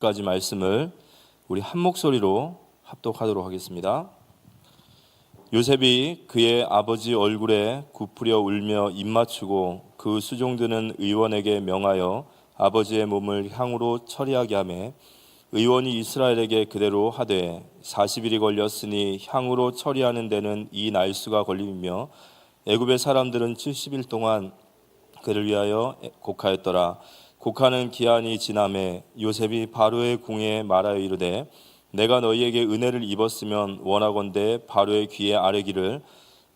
까지 말씀을 우리 한 목소리로 합독하도록 하겠습니다. 요셉이 그의 아버지 얼굴에 굽으려 울며 입맞추고 그 수종드는 의원에게 명하여 아버지의 몸을 향으로 처리하게 하매 의원이 이스라엘에게 그대로 하되 40일이 걸렸으니 향으로 처리하는 데는 이 날수가 걸림이며 애굽의 사람들은 70일 동안 그를 위하여 곡하였더라. 곡하는 기한이 지남에 요셉이 바로의 궁에 말하여 이르되 내가 너희에게 은혜를 입었으면 원하건대 바로의 귀에 아뢰기를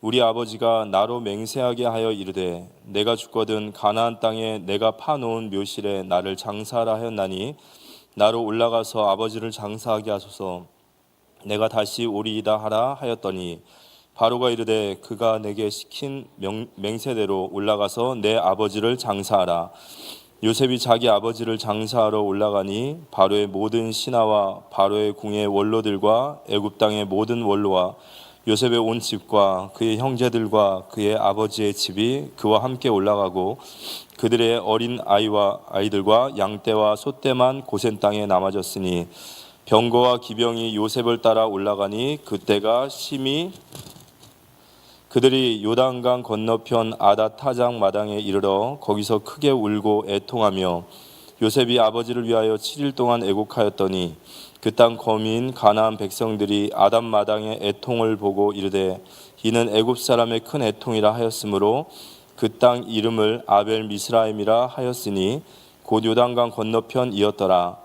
우리 아버지가 나로 맹세하게 하여 이르되 내가 죽거든 가나안 땅에 내가 파놓은 묘실에 나를 장사하라 하였나니 나로 올라가서 아버지를 장사하게 하소서. 내가 다시 오리이다 하라 하였더니 바로가 이르되 그가 내게 시킨 맹세대로 올라가서 내 아버지를 장사하라. 요셉이 자기 아버지를 장사하러 올라가니 바로의 모든 신하와 바로의 궁의 원로들과 애굽 땅의 모든 원로와 요셉의 온 집과 그의 형제들과 그의 아버지의 집이 그와 함께 올라가고 그들의 어린 아이와 아이들과 양떼와 소떼만 고센 땅에 남아졌으니 병거와 기병이 요셉을 따라 올라가니 그때가 심히 그들이 요단강 건너편 아다 타장 마당에 이르러 거기서 크게 울고 애통하며 요셉이 아버지를 위하여 7일 동안 애곡하였더니 그 땅 거민 가나안 백성들이 아담 마당의 애통을 보고 이르되 이는 애굽 사람의 큰 애통이라 하였으므로 그 땅 이름을 아벨 미스라임이라 하였으니 곧 요단강 건너편이었더라.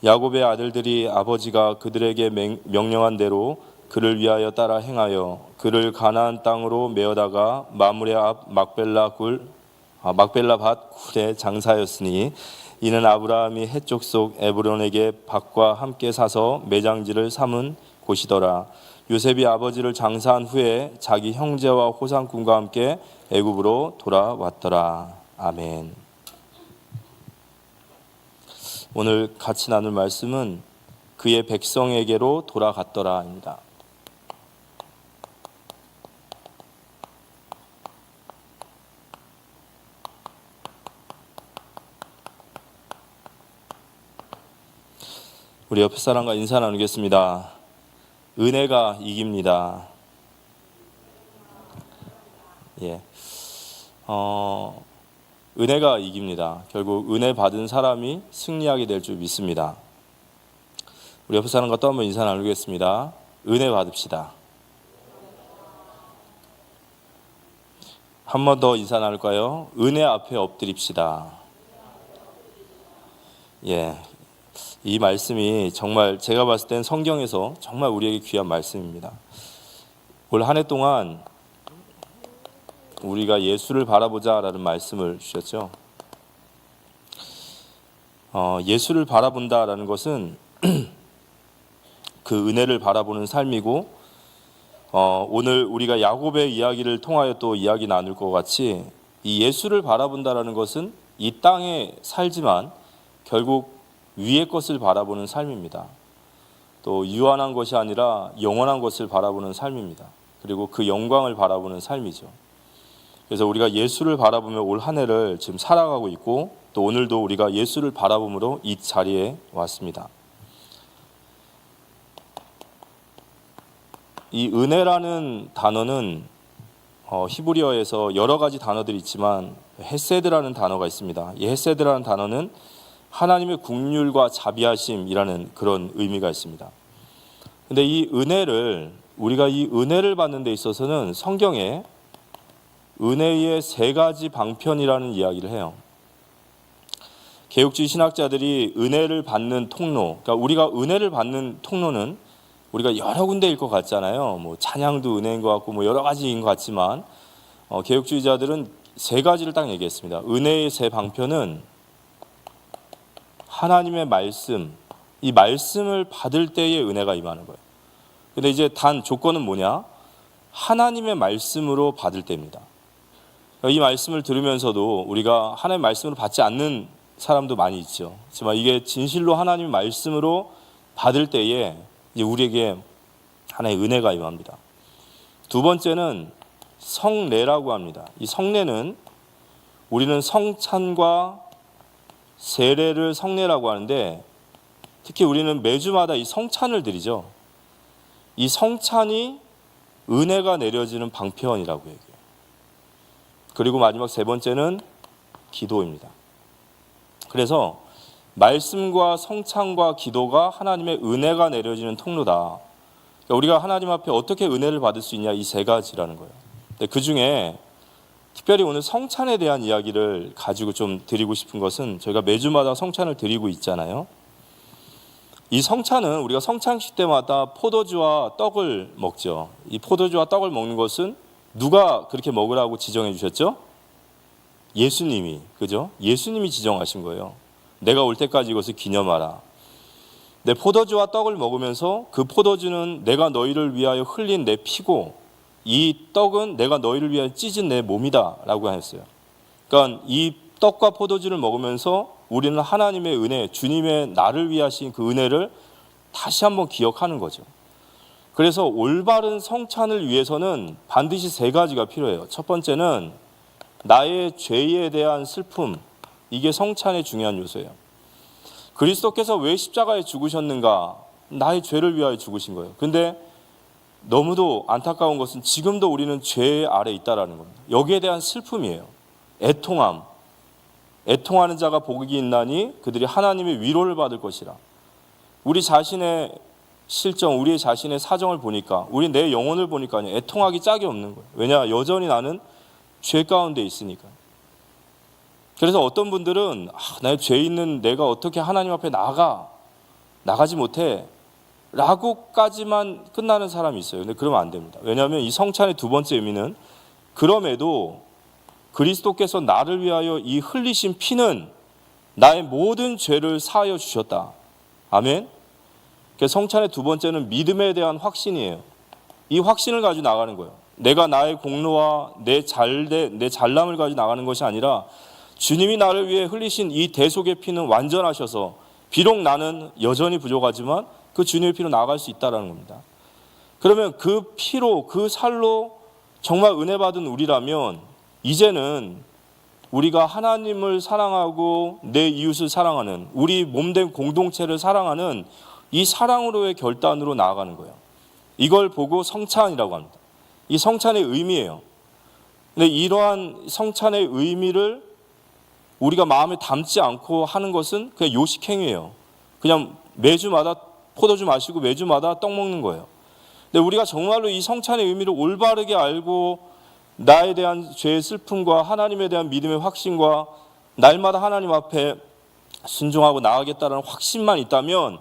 야곱의 아들들이 아버지가 그들에게 명령한 대로 그를 위하여 따라 행하여 그를 가나안 땅으로 메어다가 마므레 앞 막벨라 밭 굴에 장사하였으니 이는 아브라함이 해쪽 속 에브론에게 밭과 함께 사서 매장지를 삼은 곳이더라. 요셉이 아버지를 장사한 후에 자기 형제와 호상꾼과 함께 애굽으로 돌아왔더라. 아멘. 오늘 같이 나눌 말씀은 그의 백성에게로 돌아갔더라입니다. 우리 옆에 사람과 인사 나누겠습니다. 은혜가 이깁니다. 은혜가 이깁니다. 결국 은혜 받은 사람이 승리하게 될 줄 믿습니다. 우리 옆에 사람과 또 한번 인사 나누겠습니다. 은혜 받읍시다. 한 번 더 인사 나눌까요? 은혜 앞에 엎드립시다. 이 말씀이 정말 제가 봤을 땐 성경에서 정말 우리에게 귀한 말씀입니다. 올 한 해 동안 우리가 예수를 바라보자라는 말씀을 주셨죠. 예수를 바라본다라는 것은 그 은혜를 바라보는 삶이고 오늘 우리가 야곱의 이야기를 통하여 또 이야기 나눌 것 같이 이 예수를 바라본다라는 것은 이 땅에 살지만 결국 위의 것을 바라보는 삶입니다. 또 유한한 것이 아니라 영원한 것을 바라보는 삶입니다. 그리고 그 영광을 바라보는 삶이죠. 그래서 우리가 예수를 바라보며 올 한 해를 지금 살아가고 있고 또 오늘도 우리가 예수를 바라봄으로 이 자리에 왔습니다. 이 은혜라는 단어는 히브리어에서 여러 가지 단어들이 있지만 헤세드라는 단어가 있습니다. 이 헤세드라는 단어는 하나님의 긍휼과 자비하심이라는 그런 의미가 있습니다. 근데 이 은혜를 우리가 이 은혜를 받는 데 있어서는 성경에 은혜의 세 가지 방편이라는 이야기를 해요. 개혁주의 신학자들이 은혜를 받는 통로, 그러니까 우리가 은혜를 받는 통로는 우리가 여러 군데일 것 같잖아요. 뭐 찬양도 은혜인 것 같고 뭐 여러 가지인 것 같지만 개혁주의자들은 세 가지를 딱 얘기했습니다. 은혜의 세 방편은 하나님의 말씀, 이 말씀을 받을 때의 은혜가 임하는 거예요. 근데 이제 단 조건은 뭐냐? 하나님의 말씀으로 받을 때입니다. 이 말씀을 들으면서도 우리가 하나님의 말씀으로 받지 않는 사람도 많이 있죠. 하지만 이게 진실로 하나님의 말씀으로 받을 때에 이제 우리에게 하나의 은혜가 임합니다. 두 번째는 성례라고 합니다. 이 성례는 우리는 성찬과 세례를 성례라고 하는데 특히 우리는 매주마다 이 성찬을 드리죠. 이 성찬이 은혜가 내려지는 방편이라고 얘기해요. 그리고 마지막 세 번째는 기도입니다. 그래서 말씀과 성찬과 기도가 하나님의 은혜가 내려지는 통로다. 그러니까 우리가 하나님 앞에 어떻게 은혜를 받을 수 있냐, 이 세 가지라는 거예요. 그 중에 특별히 오늘 성찬에 대한 이야기를 가지고 좀 드리고 싶은 것은, 저희가 매주마다 성찬을 드리고 있잖아요. 이 성찬은 우리가 성찬식 때마다 포도주와 떡을 먹죠. 이 포도주와 떡을 먹는 것은 누가 그렇게 먹으라고 지정해 주셨죠? 예수님이, 그죠? 예수님이 지정하신 거예요. 내가 올 때까지 이것을 기념하라. 내 포도주와 떡을 먹으면서 그 포도주는 내가 너희를 위하여 흘린 내 피고, 이 떡은 내가 너희를 위하여 찢은 내 몸이다 라고 했어요. 그러니까 이 떡과 포도주를 먹으면서 우리는 하나님의 은혜, 주님의 나를 위하신 그 은혜를 다시 한번 기억하는 거죠. 그래서 올바른 성찬을 위해서는 반드시 세 가지가 필요해요. 첫 번째는 나의 죄에 대한 슬픔, 이게 성찬의 중요한 요소예요. 그리스도께서 왜 십자가에 죽으셨는가? 나의 죄를 위하여 죽으신 거예요. 그런데 너무도 안타까운 것은 지금도 우리는 죄 아래 있다라는 겁니다. 여기에 대한 슬픔이에요. 애통함. 애통하는 자가 복이 있나니 그들이 하나님의 위로를 받을 것이라. 우리 자신의 실정, 우리 자신의 사정을 보니까, 우리 내 영혼을 보니까 애통하기 짝이 없는 거예요. 왜냐? 여전히 나는 죄 가운데 있으니까. 그래서 어떤 분들은 나의 죄 있는 내가 어떻게 하나님 앞에 나가지 못해 라고까지만 끝나는 사람이 있어요. 근데 그러면 안 됩니다. 왜냐하면 이 성찬의 두 번째 의미는, 그럼에도 그리스도께서 나를 위하여 이 흘리신 피는 나의 모든 죄를 사하여 주셨다. 아멘. 성찬의 두 번째는 믿음에 대한 확신이에요. 이 확신을 가지고 나가는 거예요. 내가 나의 공로와 내 잘남을 가지고 나가는 것이 아니라, 주님이 나를 위해 흘리신 이 대속의 피는 완전하셔서 비록 나는 여전히 부족하지만 그 주님의 피로 나아갈 수 있다는 겁니다. 그러면 그 피로, 그 살로 정말 은혜 받은 우리라면, 이제는 우리가 하나님을 사랑하고 내 이웃을 사랑하는, 우리 몸된 공동체를 사랑하는 이 사랑으로의 결단으로 나아가는 거예요. 이걸 보고 성찬이라고 합니다. 이 성찬의 의미예요. 근데 이러한 성찬의 의미를 우리가 마음에 담지 않고 하는 것은 그냥 요식행위예요. 그냥 매주마다 포도주 마시고 매주마다 떡 먹는 거예요. 근데 우리가 정말로 이 성찬의 의미를 올바르게 알고, 나에 대한 죄의 슬픔과 하나님에 대한 믿음의 확신과 날마다 하나님 앞에 순종하고 나아가겠다는 확신만 있다면,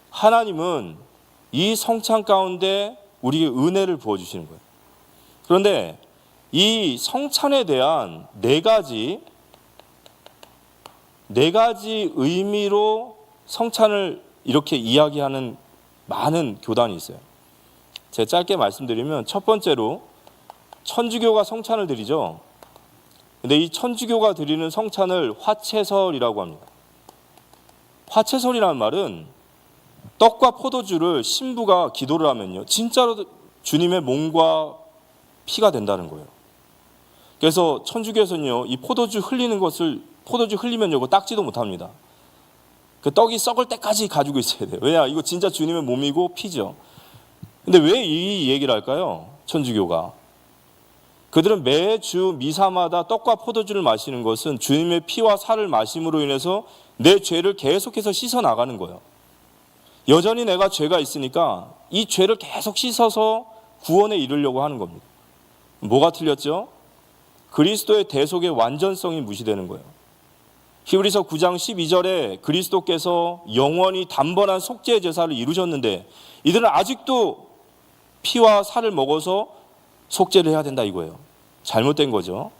하나님은 이 성찬 가운데 우리에게 은혜를 부어주시는 거예요. 그런데 이 성찬에 대한 네 가지 의미로 성찬을 이렇게 이야기하는 많은 교단이 있어요. 제가 짧게 말씀드리면, 첫 번째로 천주교가 성찬을 드리죠. 근데 이 천주교가 드리는 성찬을 화채설이라고 합니다. 화채설이라는 말은 떡과 포도주를 신부가 기도를 하면요, 진짜로 주님의 몸과 피가 된다는 거예요. 그래서 천주교에서는요, 이 포도주 흘리면 이거 닦지도 못합니다. 그 떡이 썩을 때까지 가지고 있어야 돼요. 왜냐? 이거 진짜 주님의 몸이고 피죠. 근데 왜 이 얘기를 할까요? 천주교가. 그들은 매주 미사마다 떡과 포도주를 마시는 것은 주님의 피와 살을 마심으로 인해서 내 죄를 계속해서 씻어 나가는 거예요. 여전히 내가 죄가 있으니까 이 죄를 계속 씻어서 구원에 이르려고 하는 겁니다. 뭐가 틀렸죠? 그리스도의 대속의 완전성이 무시되는 거예요. 히브리서 9장 12절에 그리스도께서 영원히 단번한 속죄의 제사를 이루셨는데, 이들은 아직도 피와 살을 먹어서 속죄를 해야 된다 이거예요. 잘못된 거죠.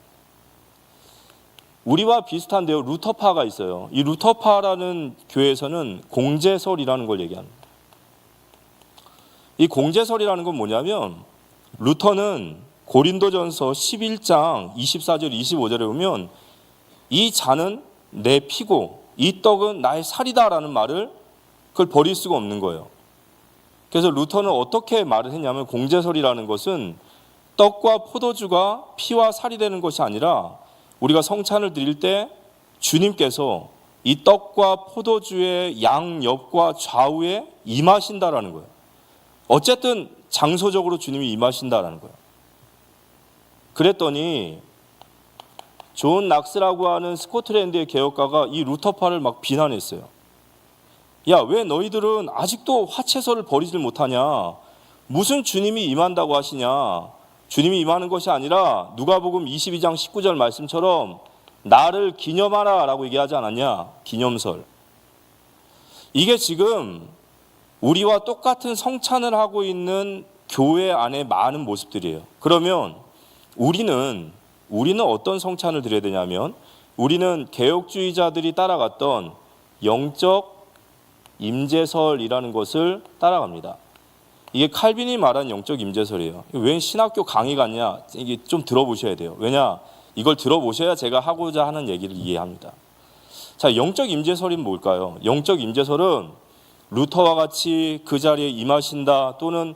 우리와 비슷한데요, 루터파가 있어요. 이 루터파라는 교회에서는 공제설이라는 걸 얘기합니다. 이 공제설이라는 건 뭐냐면, 루터는 고린도전서 11장 24절 25절에 보면, 이 잔은 내 피고 이 떡은 나의 살이다라는 말을, 그걸 버릴 수가 없는 거예요. 그래서 루터는 어떻게 말을 했냐면, 공제설이라는 것은 떡과 포도주가 피와 살이 되는 것이 아니라, 우리가 성찬을 드릴 때 주님께서 이 떡과 포도주의 양옆과 좌우에 임하신다라는 거예요. 어쨌든 장소적으로 주님이 임하신다라는 거예요. 그랬더니 존 낙스라고 하는 스코틀랜드의 개혁가가 이 루터파를 막 비난했어요. 야, 왜 너희들은 아직도 화채서를 버리질 못하냐? 무슨 주님이 임한다고 하시냐? 주님이 임하는 것이 아니라 누가복음 22장 19절 말씀처럼 나를 기념하라 라고 얘기하지 않았냐? 기념설. 이게 지금 우리와 똑같은 성찬을 하고 있는 교회 안에 많은 모습들이에요. 그러면 우리는 어떤 성찬을 드려야 되냐면, 우리는 개혁주의자들이 따라갔던 영적 임재설이라는 것을 따라갑니다. 이게 칼빈이 말한 영적 임재설이에요. 왜 신학교 강의 같냐? 이게 좀 들어보셔야 돼요. 왜냐? 이걸 들어보셔야 제가 하고자 하는 얘기를 이해합니다. 자, 영적 임재설은 뭘까요? 영적 임재설은 루터와 같이 그 자리에 임하신다, 또는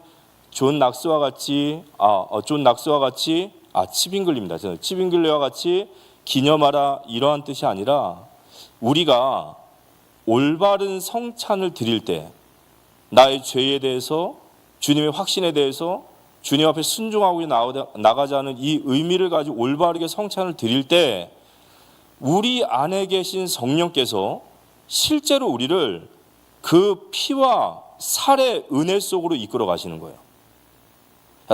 존 낙스와 같이 치빙글리입니다. 치빙글리와 같이 기념하라, 이러한 뜻이 아니라, 우리가 올바른 성찬을 드릴 때 나의 죄에 대해서, 주님의 확신에 대해서 주님 앞에 순종하고 나가자는 이 의미를 가지고 올바르게 성찬을 드릴 때 우리 안에 계신 성령께서 실제로 우리를 그 피와 살의 은혜 속으로 이끌어 가시는 거예요.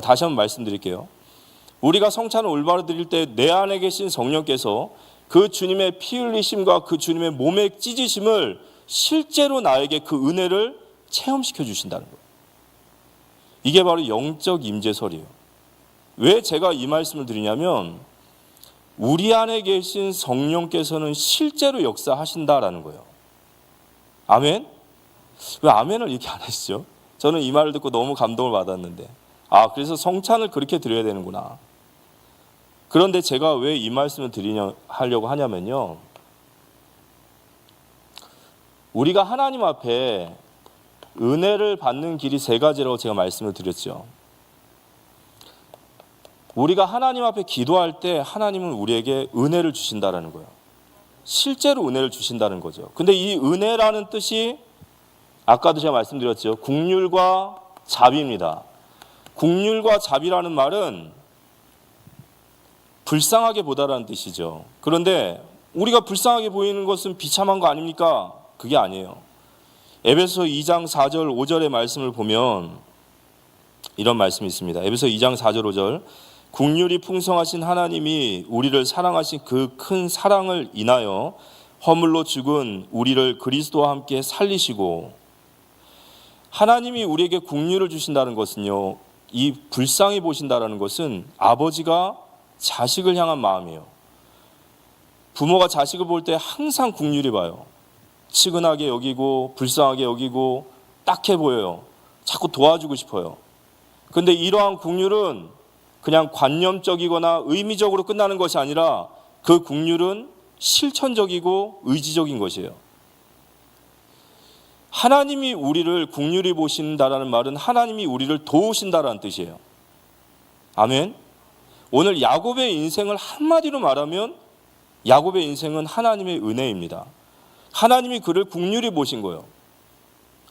다시 한번 말씀드릴게요. 우리가 성찬을 올바로 드릴 때 내 안에 계신 성령께서 그 주님의 피 흘리심과 그 주님의 몸의 찢으심을 실제로 나에게 그 은혜를 체험시켜 주신다는 거예요. 이게 바로 영적 임재설이에요. 왜 제가 이 말씀을 드리냐면, 우리 안에 계신 성령께서는 실제로 역사하신다라는 거예요. 아멘? 왜 아멘을 이렇게 안 하시죠? 저는 이 말을 듣고 너무 감동을 받았는데, 그래서 성찬을 그렇게 드려야 되는구나. 그런데 제가 왜 이 말씀을 하려고 하냐면요, 우리가 하나님 앞에 은혜를 받는 길이 세 가지라고 제가 말씀을 드렸죠. 우리가 하나님 앞에 기도할 때 하나님은 우리에게 은혜를 주신다라는 거예요. 실제로 은혜를 주신다는 거죠. 근데 이 은혜라는 뜻이 아까도 제가 말씀드렸죠. 긍휼과 자비입니다. 긍휼과 자비라는 말은 불쌍하게 보다라는 뜻이죠. 그런데 우리가 불쌍하게 보이는 것은 비참한 거 아닙니까? 그게 아니에요. 에베소 2장 4절 5절의 말씀을 보면 이런 말씀이 있습니다. 에베소 2장 4절 5절, 긍휼이 풍성하신 하나님이 우리를 사랑하신 그 큰 사랑을 인하여 허물로 죽은 우리를 그리스도와 함께 살리시고, 하나님이 우리에게 긍휼을 주신다는 것은요, 이 불쌍히 보신다라는 것은 아버지가 자식을 향한 마음이에요. 부모가 자식을 볼 때 항상 긍휼히 봐요. 치근하게 여기고 불쌍하게 여기고 딱해 보여요. 자꾸 도와주고 싶어요. 그런데 이러한 긍휼은 그냥 관념적이거나 의미적으로 끝나는 것이 아니라 그 긍휼은 실천적이고 의지적인 것이에요. 하나님이 우리를 긍휼히 보신다라는 말은 하나님이 우리를 도우신다라는 뜻이에요. 아멘. 오늘 야곱의 인생을 한마디로 말하면 야곱의 인생은 하나님의 은혜입니다. 하나님이 그를 긍휼히 보신 거예요.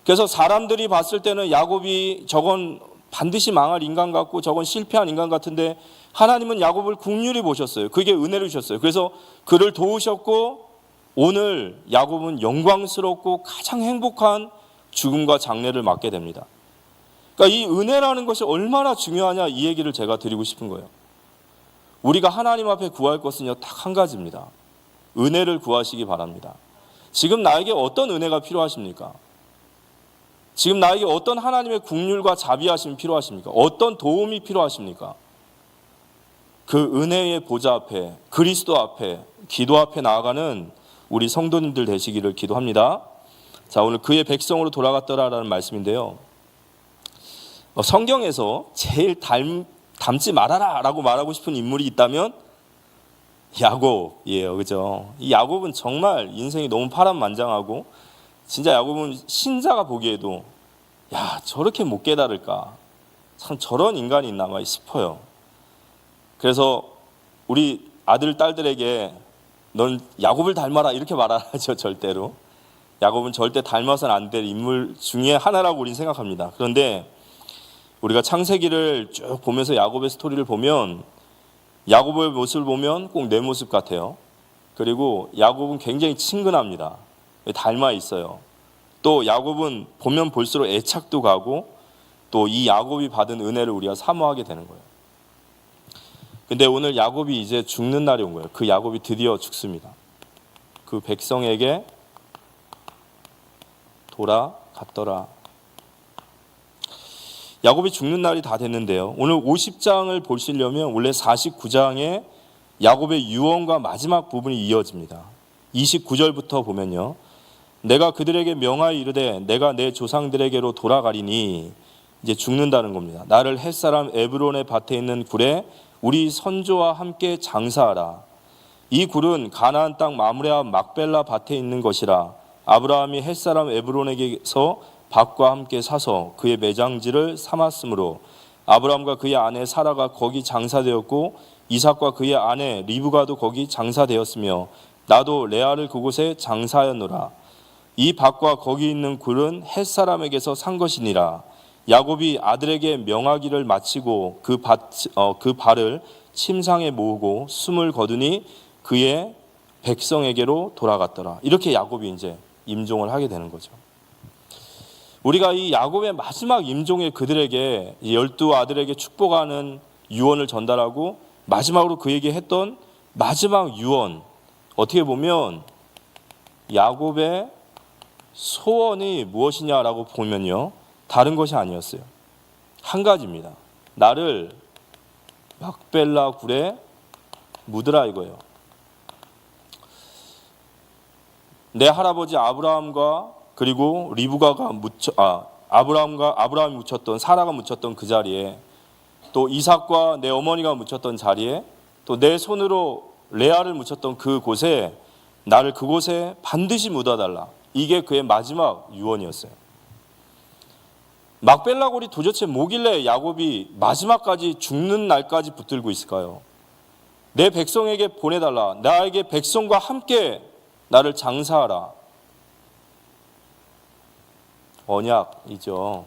그래서 사람들이 봤을 때는 야곱이 저건 반드시 망할 인간 같고 저건 실패한 인간 같은데, 하나님은 야곱을 긍휼히 보셨어요. 그게 은혜를 주셨어요. 그래서 그를 도우셨고, 오늘 야곱은 영광스럽고 가장 행복한 죽음과 장례를 맞게 됩니다. 그러니까 이 은혜라는 것이 얼마나 중요하냐, 이 얘기를 제가 드리고 싶은 거예요. 우리가 하나님 앞에 구할 것은요, 딱 한 가지입니다. 은혜를 구하시기 바랍니다. 지금 나에게 어떤 은혜가 필요하십니까? 지금 나에게 어떤 하나님의 긍휼과 자비하심이 필요하십니까? 어떤 도움이 필요하십니까? 그 은혜의 보좌 앞에, 그리스도 앞에, 기도 앞에 나아가는 우리 성도님들 되시기를 기도합니다. 자, 오늘 그의 백성으로 돌아갔더라라는 말씀인데요, 성경에서 제일 닮지 말아라 라고 말하고 싶은 인물이 있다면 야곱이에요. 그죠? 이 야곱은 정말 인생이 너무 파란만장하고, 진짜 야곱은 신자가 보기에도 야, 저렇게 못 깨달을까, 참 저런 인간이 있나 싶어요. 그래서 우리 아들 딸들에게 넌 야곱을 닮아라 이렇게 말 안 하죠. 절대로. 야곱은 절대 닮아서는 안 될 인물 중에 하나라고 우리는 생각합니다. 그런데 우리가 창세기를 쭉 보면서 야곱의 스토리를 보면 야곱의 모습을 보면 꼭 내 모습 같아요. 그리고 야곱은 굉장히 친근합니다. 닮아 있어요. 또 야곱은 보면 볼수록 애착도 가고 또 이 야곱이 받은 은혜를 우리가 사모하게 되는 거예요. 근데 오늘 야곱이 이제 죽는 날이 온 거예요. 그 야곱이 드디어 죽습니다. 그 백성에게 돌아갔더라. 야곱이 죽는 날이 다 됐는데요. 오늘 50장을 보시려면 원래 49장에 야곱의 유언과 마지막 부분이 이어집니다. 29절부터 보면요. 내가 그들에게 명하여 이르되 내가 내 조상들에게로 돌아가리니, 이제 죽는다는 겁니다. 나를 햇사람 에브론의 밭에 있는 굴에 우리 선조와 함께 장사하라. 이 굴은 가나안 땅 마므레와 막벨라 밭에 있는 것이라. 아브라함이 햇사람 에브론에게서 밭과 함께 사서 그의 매장지를 삼았으므로 아브라함과 그의 아내 사라가 거기 장사되었고 이삭과 그의 아내 리브가도 거기 장사되었으며 나도 레아를 그곳에 장사하였노라. 이 밭과 거기 있는 굴은 햇사람에게서 산 것이니라. 야곱이 아들에게 명하기를 마치고 그 발을 침상에 모으고 숨을 거두니 그의 백성에게로 돌아갔더라. 이렇게 야곱이 이제 임종을 하게 되는 거죠. 우리가 이 야곱의 마지막 임종에 그들에게 12 아들에게 축복하는 유언을 전달하고 마지막으로 그에게 했던 마지막 유언, 어떻게 보면 야곱의 소원이 무엇이냐라고 보면요, 다른 것이 아니었어요. 한 가지입니다. 나를 막벨라 굴에 묻으라 이거예요. 내 할아버지 아브라함과 그리고 리브가가 아브라함이 묻혔던, 사라가 묻혔던 그 자리에, 또 이삭과 내 어머니가 묻혔던 자리에, 또 내 손으로 레아를 묻혔던 그 곳에 나를 그곳에 반드시 묻어달라. 이게 그의 마지막 유언이었어요. 막벨라 굴이 도대체 뭐길래 야곱이 마지막까지 죽는 날까지 붙들고 있을까요? 내 백성에게 보내달라. 나에게 백성과 함께 나를 장사하라. 언약이죠.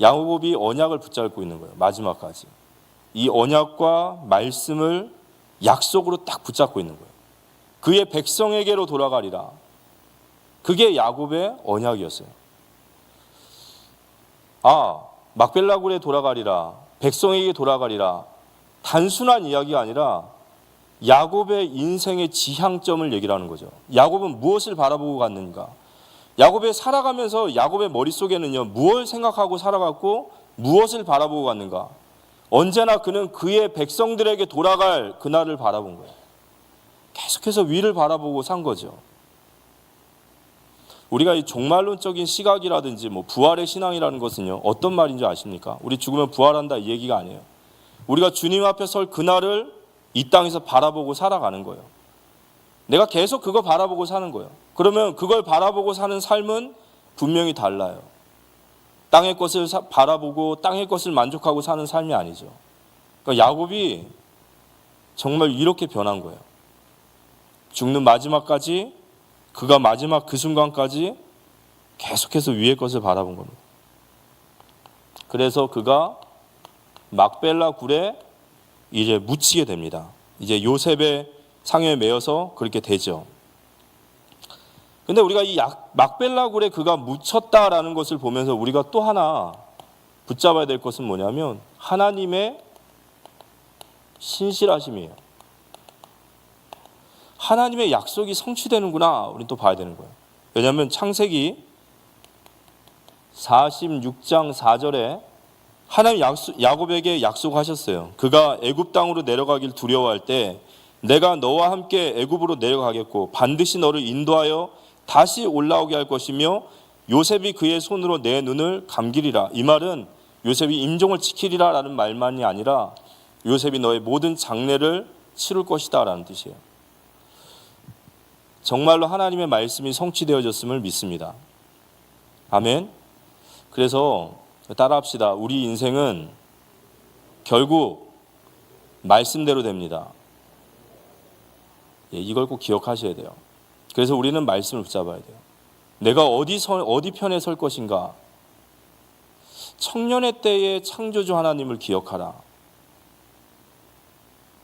야곱이 언약을 붙잡고 있는 거예요. 마지막까지. 이 언약과 말씀을 약속으로 딱 붙잡고 있는 거예요. 그의 백성에게로 돌아가리라. 그게 야곱의 언약이었어요. 막벨라 굴에 돌아가리라. 백성에게 돌아가리라. 단순한 이야기가 아니라 야곱의 인생의 지향점을 얘기를 하는 거죠. 야곱은 무엇을 바라보고 갔는가? 야곱의 살아가면서 야곱의 머릿속에는요, 무엇을 생각하고 살아갔고 무엇을 바라보고 갔는가? 언제나 그는 그의 백성들에게 돌아갈 그날을 바라본 거예요. 계속해서 위를 바라보고 산 거죠. 우리가 이 종말론적인 시각이라든지 부활의 신앙이라는 것은요, 어떤 말인지 아십니까? 우리 죽으면 부활한다 이 얘기가 아니에요. 우리가 주님 앞에 설 그날을 이 땅에서 바라보고 살아가는 거예요. 내가 계속 그거 바라보고 사는 거예요. 그러면 그걸 바라보고 사는 삶은 분명히 달라요. 땅의 것을 바라보고 땅의 것을 만족하고 사는 삶이 아니죠. 그러니까 야곱이 정말 이렇게 변한 거예요. 죽는 마지막까지, 그가 마지막 그 순간까지 계속해서 위의 것을 바라본 겁니다. 그래서 그가 막벨라 굴에 이제 묻히게 됩니다. 이제 요셉의 상여에 매여서 그렇게 되죠. 근데 우리가 이 막벨라 굴에 그가 묻혔다라는 것을 보면서 우리가 또 하나 붙잡아야 될 것은 뭐냐면 하나님의 신실하심이에요. 하나님의 약속이 성취되는구나, 우리는 또 봐야 되는 거예요. 왜냐하면 창세기 46장 4절에 하나님 야곱에게 약속하셨어요. 그가 애굽 땅으로 내려가길 두려워할 때 내가 너와 함께 애굽으로 내려가겠고 반드시 너를 인도하여 다시 올라오게 할 것이며 요셉이 그의 손으로 내 눈을 감기리라. 이 말은 요셉이 임종을 지키리라 라는 말만이 아니라 요셉이 너의 모든 장래를 치룰 것이다 라는 뜻이에요. 정말로 하나님의 말씀이 성취되어졌음을 믿습니다. 아멘. 그래서 따라합시다. 우리 인생은 결국 말씀대로 됩니다. 이걸 꼭 기억하셔야 돼요. 그래서 우리는 말씀을 붙잡아야 돼요. 내가 어디 편에 설 것인가? 청년의 때에 창조주 하나님을 기억하라.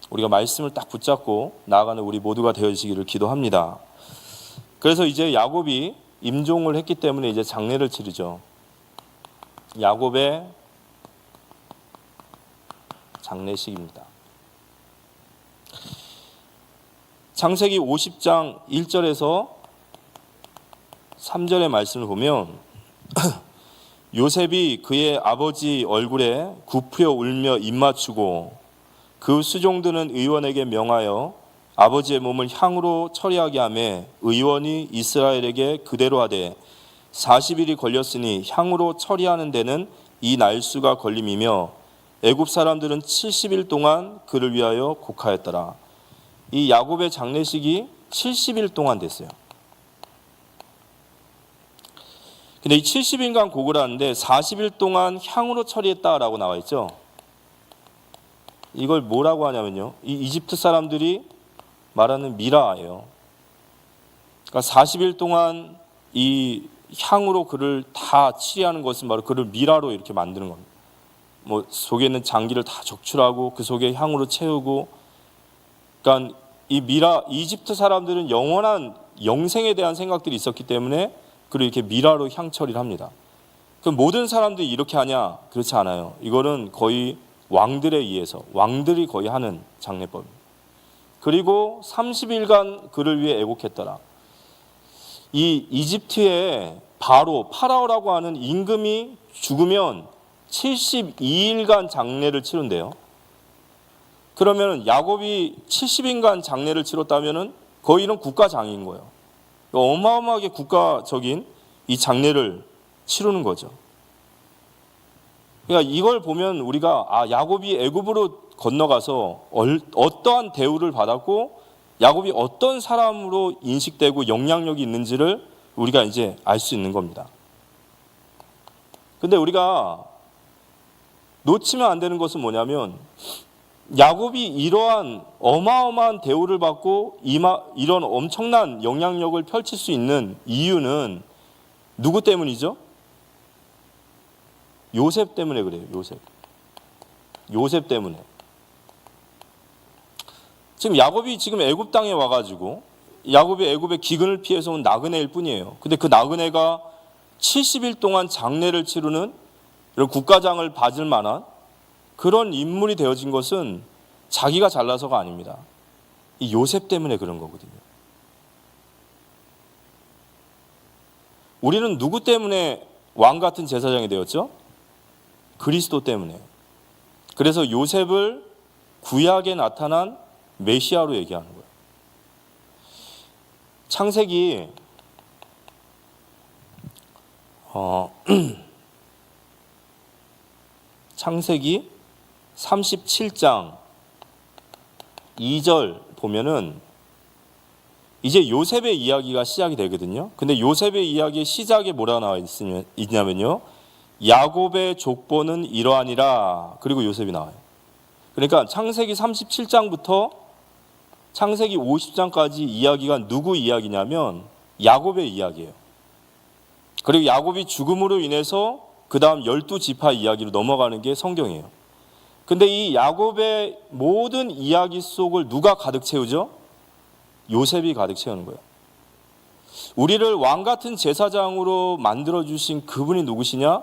우리가 말씀을 딱 붙잡고 나아가는 우리 모두가 되어지기를 기도합니다. 그래서 이제 야곱이 임종을 했기 때문에 이제 장례를 치르죠. 야곱의 장례식입니다. 창세기 50장 1절에서 3절의 말씀을 보면 요셉이 그의 아버지 얼굴에 굽으려 울며 입맞추고 그 수종드는 의원에게 명하여 아버지의 몸을 향으로 처리하게 하며 의원이 이스라엘에게 그대로 하되 40일이 걸렸으니 향으로 처리하는 데는 이 날수가 걸림이며 애굽 사람들은 70일 동안 그를 위하여 곡하였더라. 이 야곱의 장례식이 70일 동안 됐어요. 근데 이 70일간 곡을 하는데 40일 동안 향으로 처리했다라고 나와 있죠. 이걸 뭐라고 하냐면요, 이 이집트 사람들이 말하는 미라예요. 그러니까 40일 동안 이 향으로 그를 다 치리하는 것은 바로 그를 미라로 이렇게 만드는 겁니다. 뭐 속에 있는 장기를 다 적출하고 그 속에 향으로 채우고, 그러니까 이 미라, 이집트 사람들은 영원한 영생에 대한 생각들이 있었기 때문에 그를 이렇게 미라로 향 처리를 합니다. 그럼 모든 사람들이 이렇게 하냐? 그렇지 않아요. 이거는 거의 왕들에 의해서, 왕들이 거의 하는 장례법입니다. 그리고 30일간 그를 위해 애곡했더라. 이 이집트의 파라오라고 하는 임금이 죽으면 72일간 장례를 치른대요. 그러면 야곱이 70일간 장례를 치렀다면 거의 이런 국가장인 거예요. 어마어마하게 국가적인 이 장례를 치르는 거죠. 그러니까 이걸 보면 우리가 야곱이 애굽으로 건너가서 어떠한 대우를 받았고 야곱이 어떤 사람으로 인식되고 영향력이 있는지를 우리가 이제 알 수 있는 겁니다. 근데 우리가 놓치면 안 되는 것은 뭐냐면 야곱이 이러한 어마어마한 대우를 받고 이런 엄청난 영향력을 펼칠 수 있는 이유는 누구 때문이죠? 요셉 때문에 그래요. 요셉 때문에. 지금 야곱이 애굽 땅에 와가지고 야곱이 애굽의 기근을 피해서 온 나그네일 뿐이에요. 근데 그 나그네가 70일 동안 장례를 치르는 이런 국가장을 받을 만한 그런 인물이 되어진 것은 자기가 잘나서가 아닙니다. 이 요셉 때문에 그런 거거든요. 우리는 누구 때문에 왕 같은 제사장이 되었죠? 그리스도 때문에. 그래서 요셉을 구약에 나타난 메시아로 얘기하는 거예요. 창세기 창세기 37장 2절 보면은 이제 요셉의 이야기가 시작이 되거든요. 근데 요셉의 이야기의 시작에 뭐라 나와 있냐면요, 야곱의 족보는 이러하니라. 그리고 요셉이 나와요. 그러니까 창세기 37장부터 창세기 50장까지 이야기가 누구 이야기냐면 야곱의 이야기예요. 그리고 야곱이 죽음으로 인해서 그 다음 12지파 이야기로 넘어가는 게 성경이에요. 근데 이 야곱의 모든 이야기 속을 누가 가득 채우죠? 요셉이 가득 채우는 거예요. 우리를 왕 같은 제사장으로 만들어주신 그분이 누구시냐?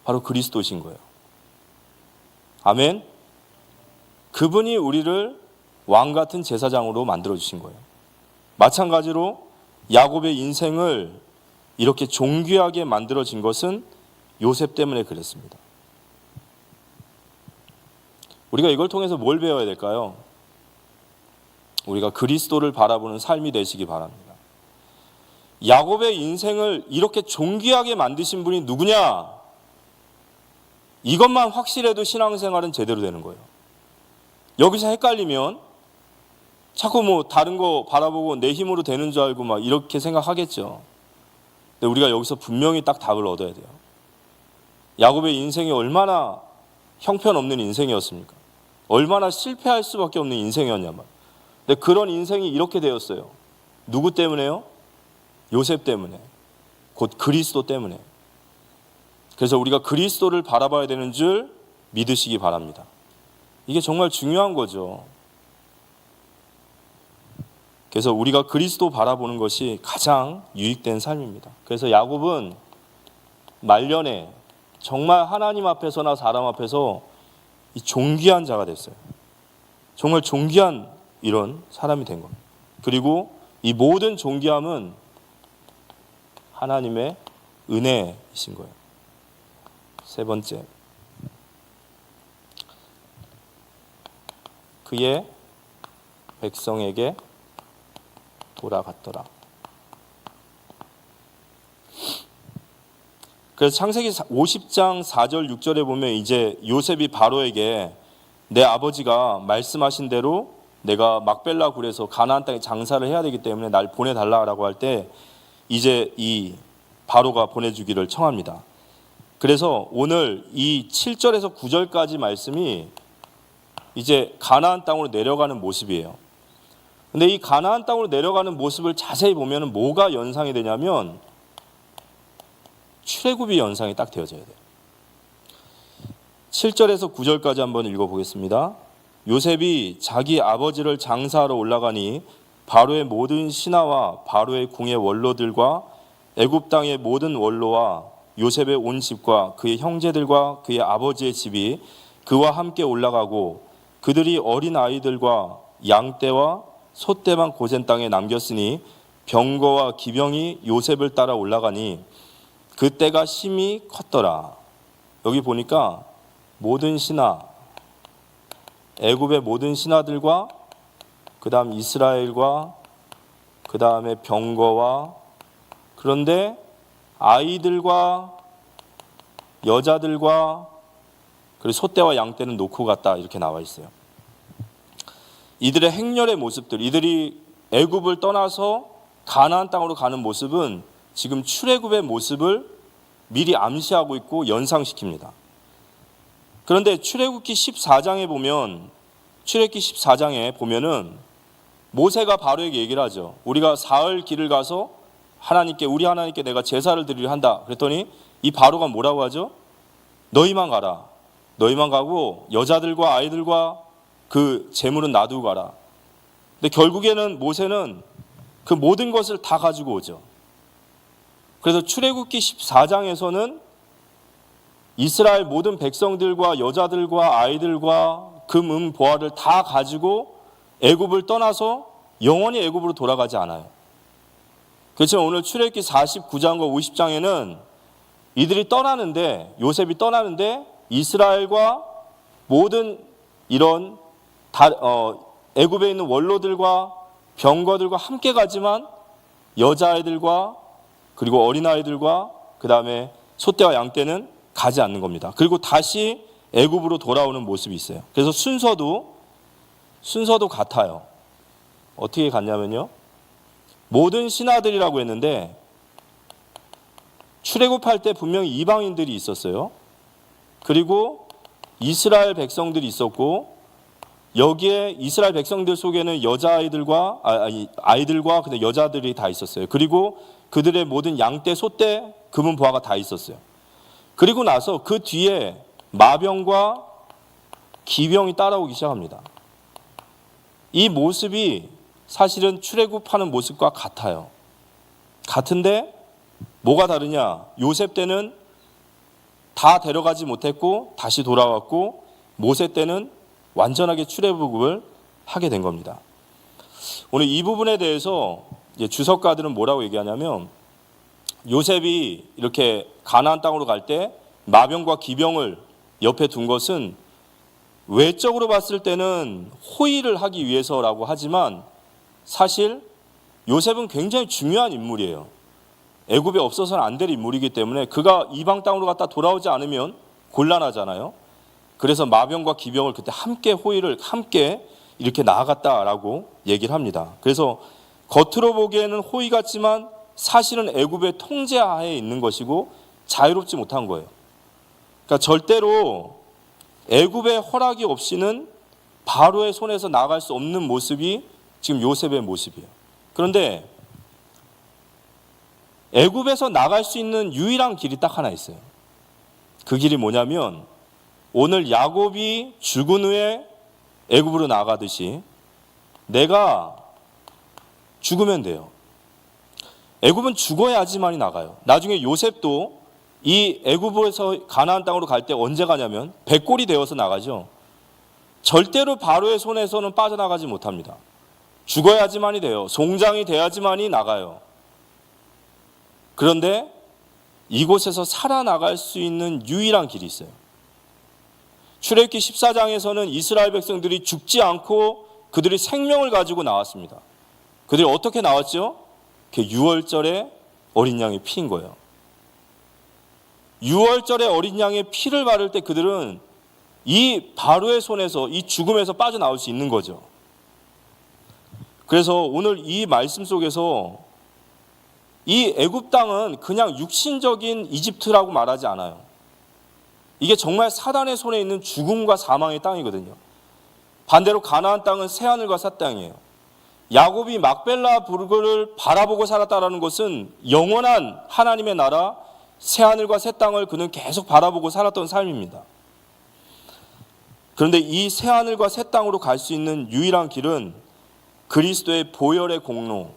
바로 그리스도신 거예요. 아멘. 그분이 우리를 왕 같은 제사장으로 만들어주신 거예요. 마찬가지로 야곱의 인생을 이렇게 존귀하게 만들어진 것은 요셉 때문에 그랬습니다. 우리가 이걸 통해서 뭘 배워야 될까요? 우리가 그리스도를 바라보는 삶이 되시기 바랍니다. 야곱의 인생을 이렇게 존귀하게 만드신 분이 누구냐? 이것만 확실해도 신앙생활은 제대로 되는 거예요. 여기서 헷갈리면 자꾸 다른 거 바라보고 내 힘으로 되는 줄 알고 막 이렇게 생각하겠죠. 근데 우리가 여기서 분명히 딱 답을 얻어야 돼요. 야곱의 인생이 얼마나 형편없는 인생이었습니까? 얼마나 실패할 수밖에 없는 인생이었냐면 근데 그런 인생이 이렇게 되었어요. 누구 때문에요? 요셉 때문에. 곧 그리스도 때문에. 그래서 우리가 그리스도를 바라봐야 되는 줄 믿으시기 바랍니다. 이게 정말 중요한 거죠. 그래서 우리가 그리스도 바라보는 것이 가장 유익된 삶입니다. 그래서 야곱은 말년에 정말 하나님 앞에서나 사람 앞에서 이 존귀한 자가 됐어요. 정말 존귀한 이런 사람이 된 겁니다. 그리고 이 모든 존귀함은 하나님의 은혜이신 거예요. 세 번째, 그의 백성에게 돌아갔더라. 그래서 창세기 50장 4절 6절에 보면 이제 요셉이 바로에게 내 아버지가 말씀하신 대로 내가 막벨라 굴에서 가나안 땅에 장사를 해야 되기 때문에 날 보내달라고 할 때 이제 이 바로가 보내주기를 청합니다. 그래서 오늘 이 7절에서 9절까지 말씀이 이제 가나안 땅으로 내려가는 모습이에요. 근데 이 가나안 땅으로 내려가는 모습을 자세히 보면 뭐가 연상이 되냐면 출애굽이 연상이 딱 되어져야 돼요. 7절에서 9절까지 한번 읽어보겠습니다. 요셉이 자기 아버지를 장사하러 올라가니 바로의 모든 신하와 바로의 궁의 원로들과 애굽 땅의 모든 원로와 요셉의 온 집과 그의 형제들과 그의 아버지의 집이 그와 함께 올라가고 그들이 어린 아이들과 양떼와 소떼만 고센 땅에 남겼으니 병거와 기병이 요셉을 따라 올라가니 그때가 심히 컸더라. 여기 보니까 모든 신하, 애굽의 모든 신하들과 그 다음 이스라엘과 그 다음에 병거와 그런데 아이들과 여자들과 그리고 소떼와 양떼는 놓고 갔다 이렇게 나와 있어요. 이들의 행렬의 모습들, 이들이 애굽을 떠나서 가나안 땅으로 가는 모습은 지금 출애굽의 모습을 미리 암시하고 있고 연상시킵니다. 그런데 출애굽기 14장에 보면은 모세가 바로에게 얘기를 하죠. 우리가 사흘 길을 가서 우리 하나님께 내가 제사를 드리려 한다. 그랬더니 이 바로가 뭐라고 하죠? 너희만 가라. 너희만 가고 여자들과 아이들과 그 재물은 놔두고 가라. 근데 결국에는 모세는 그 모든 것을 다 가지고 오죠. 그래서 출애굽기 14장에서는 이스라엘 모든 백성들과 여자들과 아이들과 금, 보화를 다 가지고 애굽을 떠나서 영원히 애굽으로 돌아가지 않아요. 그렇지만 오늘 출애굽기 49장과 50장에는 이들이 떠나는데 요셉이 떠나는데 이스라엘과 모든 이런 애굽에 있는 원로들과 병거들과 함께 가지만 여자아이들과 그리고 어린아이들과 그 다음에 소떼와 양떼는 가지 않는 겁니다. 그리고 다시 애굽으로 돌아오는 모습이 있어요. 그래서 순서도 같아요. 어떻게 갔냐면요. 모든 신하들이라고 했는데 출애굽할 때 분명히 이방인들이 있었어요. 그리고 이스라엘 백성들이 있었고 여기에 이스라엘 백성들 속에는 여자아이들과 아이들과 근데 여자들이 다 있었어요. 그리고 그들의 모든 양떼, 소떼, 금은 보화가 다 있었어요. 그리고 나서 그 뒤에 마병과 기병이 따라오기 시작합니다. 이 모습이 사실은 출애굽하는 모습과 같아요. 같은데 뭐가 다르냐? 요셉 때는 다 데려가지 못했고 다시 돌아왔고 모세 때는 완전하게 출애굽을 하게 된 겁니다. 오늘 이 부분에 대해서 주석가들은 뭐라고 얘기하냐면 요셉이 이렇게 가나안 땅으로 갈 때 마병과 기병을 옆에 둔 것은 외적으로 봤을 때는 호의를 하기 위해서라고 하지만 사실 요셉은 굉장히 중요한 인물이에요. 애굽에 없어서는 안 될 인물이기 때문에 그가 이방 땅으로 갔다 돌아오지 않으면 곤란하잖아요. 그래서 마병과 기병을 그때 함께 이렇게 나아갔다라고 얘기를 합니다. 그래서 겉으로 보기에는 호의 같지만 사실은 애굽의 통제하에 있는 것이고 자유롭지 못한 거예요. 그러니까 절대로 애굽의 허락이 없이는 바로의 손에서 나갈 수 없는 모습이 지금 요셉의 모습이에요. 그런데 애굽에서 나갈 수 있는 유일한 길이 딱 하나 있어요. 그 길이 뭐냐면 오늘 야곱이 죽은 후에 애굽으로 나가듯이 내가 죽으면 돼요. 애굽은 죽어야지만이 나가요. 나중에 요셉도 이 애굽에서 가나안 땅으로 갈 때 언제 가냐면 백골이 되어서 나가죠. 절대로 바로의 손에서는 빠져나가지 못합니다. 죽어야지만이 돼요. 송장이 돼야지만이 나가요. 그런데 이곳에서 살아나갈 수 있는 유일한 길이 있어요. 출애굽기 14장에서는 이스라엘 백성들이 죽지 않고 그들이 생명을 가지고 나왔습니다. 그들이 어떻게 나왔죠? 그 유월절에 어린 양의 피인 거예요. 유월절에 어린 양의 피를 바를 때 그들은 이 바로의 손에서, 이 죽음에서 빠져나올 수 있는 거죠. 그래서 오늘 이 말씀 속에서 이 애굽 땅은 그냥 육신적인 이집트라고 말하지 않아요. 이게 정말 사단의 손에 있는 죽음과 사망의 땅이거든요. 반대로 가나안 땅은 새하늘과 새 땅이에요. 야곱이 막벨라 부르를 바라보고 살았다라는 것은 영원한 하나님의 나라 새하늘과 새 땅을 그는 계속 바라보고 살았던 삶입니다. 그런데 이 새하늘과 새 땅으로 갈 수 있는 유일한 길은 그리스도의 보혈의 공로,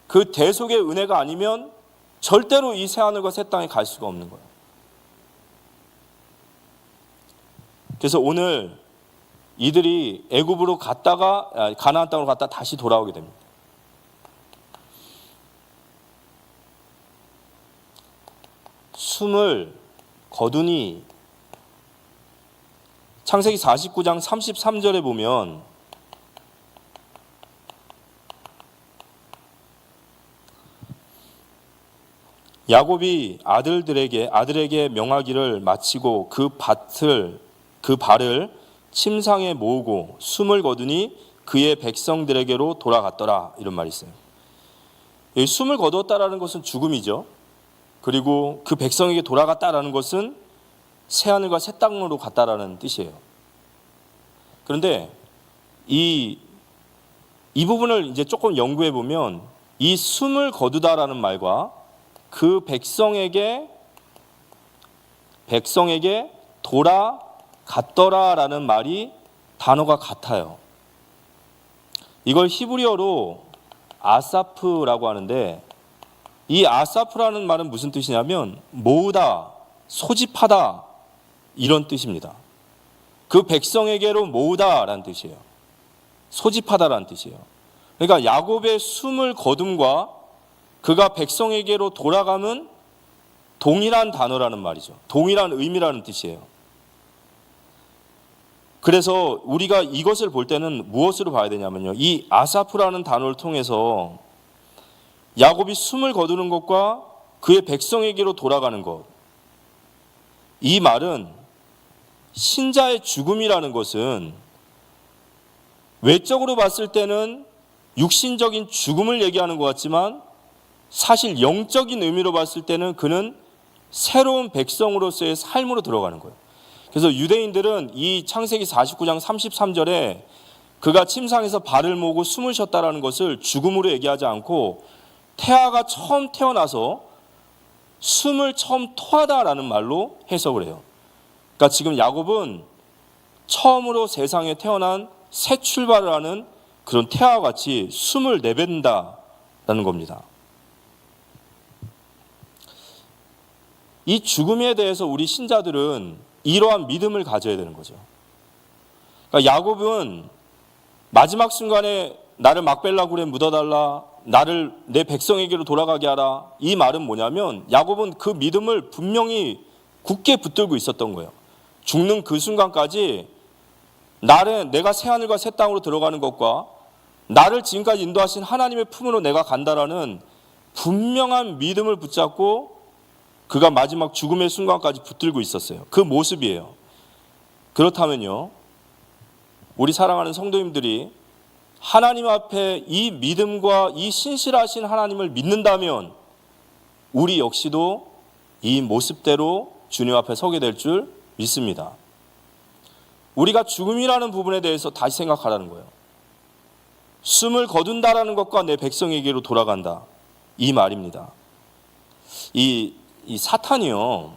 그 대속의 은혜가 아니면 절대로 이 새하늘과 새 땅에 갈 수가 없는 거예요. 그래서 오늘 이들이 애굽으로 갔다가 가나안 땅으로 갔다 다시 돌아오게 됩니다. 숨을 거두니 창세기 49장 33절에 보면 야곱이 아들에게 명하기를 마치고 그 발을 침상에 모으고 숨을 거두니 그의 백성들에게로 돌아갔더라, 이런 말이 있어요. 이 숨을 거두었다라는 것은 죽음이죠. 그리고 그 백성에게 돌아갔다라는 것은 새하늘과 새 땅으로 갔다라는 뜻이에요. 그런데 이 부분을 이제 조금 연구해 보면 이 숨을 거두다라는 말과 그 백성에게 돌아갔더라라는 말이 단어가 같아요. 이걸 히브리어로 아사프라고 하는데 이 아사프라는 말은 무슨 뜻이냐면 모으다, 소집하다 이런 뜻입니다. 그 백성에게로 모으다라는 뜻이에요. 소집하다라는 뜻이에요. 그러니까 야곱의 숨을 거둠과 그가 백성에게로 돌아가면 동일한 단어라는 말이죠. 동일한 의미라는 뜻이에요. 그래서 우리가 이것을 볼 때는 무엇으로 봐야 되냐면요, 이 아사프라는 단어를 통해서 야곱이 숨을 거두는 것과 그의 백성에게로 돌아가는 것, 이 말은 신자의 죽음이라는 것은 외적으로 봤을 때는 육신적인 죽음을 얘기하는 것 같지만 사실 영적인 의미로 봤을 때는 그는 새로운 백성으로서의 삶으로 들어가는 거예요. 그래서 유대인들은 이 창세기 49장 33절에 그가 침상에서 발을 모으고 숨을 쉬었다라는 것을 죽음으로 얘기하지 않고 태아가 처음 태어나서 숨을 처음 토하다라는 말로 해석을 해요. 그러니까 지금 야곱은 처음으로 세상에 태어난 새 출발을 하는 그런 태아와 같이 숨을 내뱉는다라는 겁니다. 이 죽음에 대해서 우리 신자들은 이러한 믿음을 가져야 되는 거죠. 그러니까 야곱은 마지막 순간에 나를 막벨라 굴에 묻어달라, 나를 내 백성에게로 돌아가게 하라, 이 말은 뭐냐면 야곱은 그 믿음을 분명히 굳게 붙들고 있었던 거예요. 죽는 그 순간까지 내가 새하늘과 새 땅으로 들어가는 것과 나를 지금까지 인도하신 하나님의 품으로 내가 간다라는 분명한 믿음을 붙잡고 그가 마지막 죽음의 순간까지 붙들고 있었어요. 그 모습이에요. 그렇다면요, 우리 사랑하는 성도님들이 하나님 앞에 이 믿음과 이 신실하신 하나님을 믿는다면 우리 역시도 이 모습대로 주님 앞에 서게 될 줄 믿습니다. 우리가 죽음이라는 부분에 대해서 다시 생각하라는 거예요. 숨을 거둔다라는 것과 내 백성에게로 돌아간다. 이 말입니다. 이 사탄이요,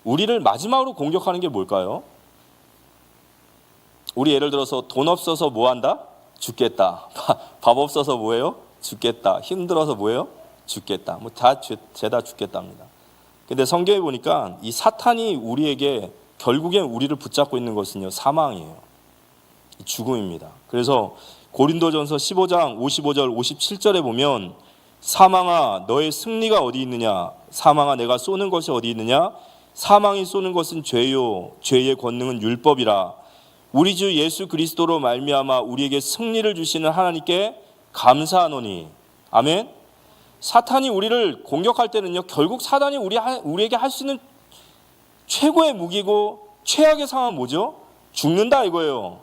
우리를 마지막으로 공격하는 게 뭘까요? 우리 예를 들어서 돈 없어서 뭐 한다? 죽겠다. 밥 없어서 뭐예요? 죽겠다. 힘들어서 뭐예요? 죽겠다. 뭐 다 죄다 죽겠답니다. 근데 성경에 보니까 이 사탄이 우리에게 결국엔 우리를 붙잡고 있는 것은요, 사망이에요. 죽음입니다. 그래서 고린도전서 15장 55절 57절에 보면 사망아 너의 승리가 어디 있느냐? 사망아 내가 쏘는 것이 어디 있느냐? 사망이 쏘는 것은 죄요 죄의 권능은 율법이라. 우리 주 예수 그리스도로 말미암아 우리에게 승리를 주시는 하나님께 감사하노니. 아멘. 사탄이 우리를 공격할 때는요, 결국 사탄이 우리에게 할 수 있는 최고의 무기고 최악의 상황은 뭐죠? 죽는다 이거예요.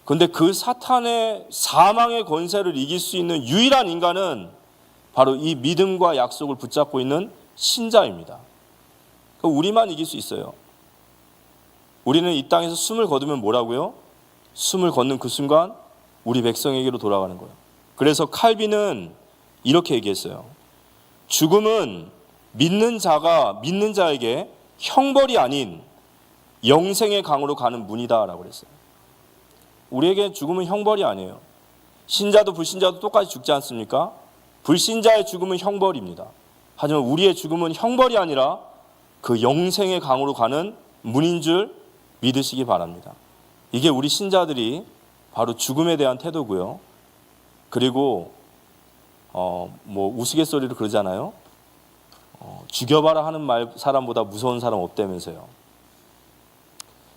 그런데 그 사탄의 사망의 권세를 이길 수 있는 유일한 인간은 바로 이 믿음과 약속을 붙잡고 있는 신자입니다. 우리만 이길 수 있어요. 우리는 이 땅에서 숨을 거두면 뭐라고요? 숨을 걷는 그 순간 우리 백성에게로 돌아가는 거예요. 그래서 칼빈은 이렇게 얘기했어요. 죽음은 믿는 자에게 형벌이 아닌 영생의 강으로 가는 문이다라고 그랬어요. 우리에게 죽음은 형벌이 아니에요. 신자도 불신자도 똑같이 죽지 않습니까? 불신자의 죽음은 형벌입니다. 하지만 우리의 죽음은 형벌이 아니라 그 영생의 강으로 가는 문인 줄 믿으시기 바랍니다. 이게 우리 신자들이 바로 죽음에 대한 태도고요. 그리고 뭐 우스갯소리로 그러잖아요. 죽여봐라 하는 사람보다 무서운 사람 없다면서요.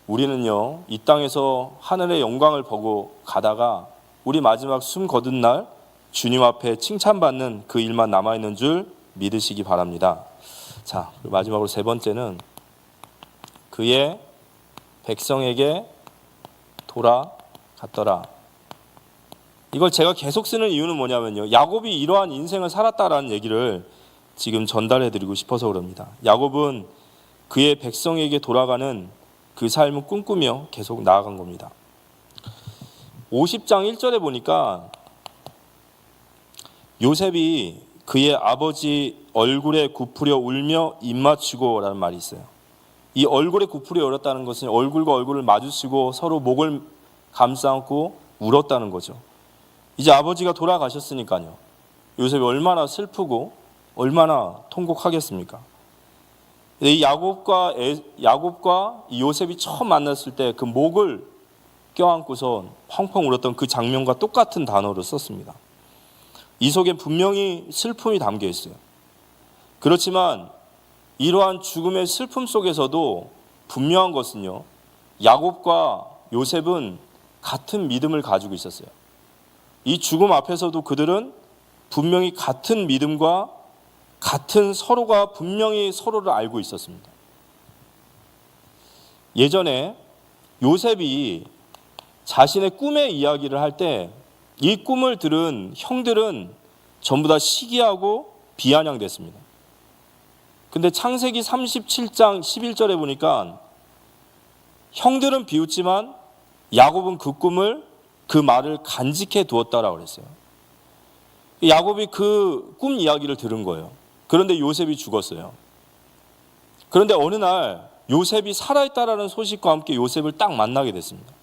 우리는요, 이 땅에서 하늘의 영광을 보고 가다가 우리 마지막 숨 거둔 날 주님 앞에 칭찬받는 그 일만 남아있는 줄 믿으시기 바랍니다. 자, 마지막으로 세 번째는 그의 백성에게 돌아갔더라. 이걸 제가 계속 쓰는 이유는 뭐냐면요, 야곱이 이러한 인생을 살았다라는 얘기를 지금 전달해드리고 싶어서 그럽니다. 야곱은 그의 백성에게 돌아가는 그 삶을 꿈꾸며 계속 나아간 겁니다. 50장 1절에 보니까 요셉이 그의 아버지 얼굴에 굽으려 울며 입맞추고 라는 말이 있어요. 이 얼굴에 굽으려 울었다는 것은 얼굴과 얼굴을 마주치고 서로 목을 감싸안고 울었다는 거죠. 이제 아버지가 돌아가셨으니까요, 요셉이 얼마나 슬프고 얼마나 통곡하겠습니까? 이 야곱과 이 요셉이 처음 만났을 때 그 목을 껴안고서 펑펑 울었던 그 장면과 똑같은 단어를 썼습니다. 이 속에 분명히 슬픔이 담겨 있어요. 그렇지만 이러한 죽음의 슬픔 속에서도 분명한 것은요, 야곱과 요셉은 같은 믿음을 가지고 있었어요. 이 죽음 앞에서도 그들은 분명히 같은 믿음과 같은 서로가 분명히 서로를 알고 있었습니다. 예전에 요셉이 자신의 꿈의 이야기를 할 때 이 꿈을 들은 형들은 전부 다 시기하고 비아냥됐습니다. 근데 창세기 37장 11절에 보니까 형들은 비웃지만 야곱은 그 말을 간직해 두었다라고 그랬어요. 야곱이 그 꿈 이야기를 들은 거예요. 그런데 요셉이 죽었어요. 그런데 어느 날 요셉이 살아있다라는 소식과 함께 요셉을 딱 만나게 됐습니다.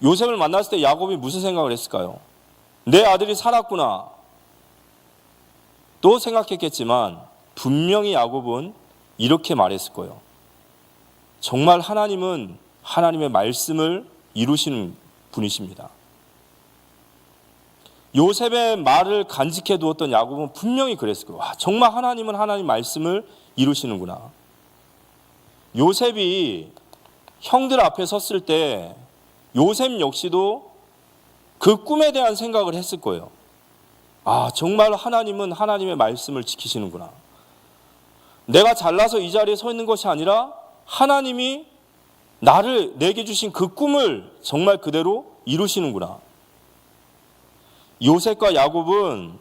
요셉을 만났을 때 야곱이 무슨 생각을 했을까요? 내 아들이 살았구나 또 생각했겠지만 분명히 야곱은 이렇게 말했을 거예요. 정말 하나님은 하나님의 말씀을 이루시는 분이십니다. 요셉의 말을 간직해 두었던 야곱은 분명히 그랬을 거예요. 정말 하나님은 하나님 말씀을 이루시는구나. 요셉이 형들 앞에 섰을 때 요셉 역시도 그 꿈에 대한 생각을 했을 거예요. 정말 하나님은 하나님의 말씀을 지키시는구나. 내가 잘나서 이 자리에 서 있는 것이 아니라 하나님이 내게 주신 그 꿈을 정말 그대로 이루시는구나. 요셉과 야곱은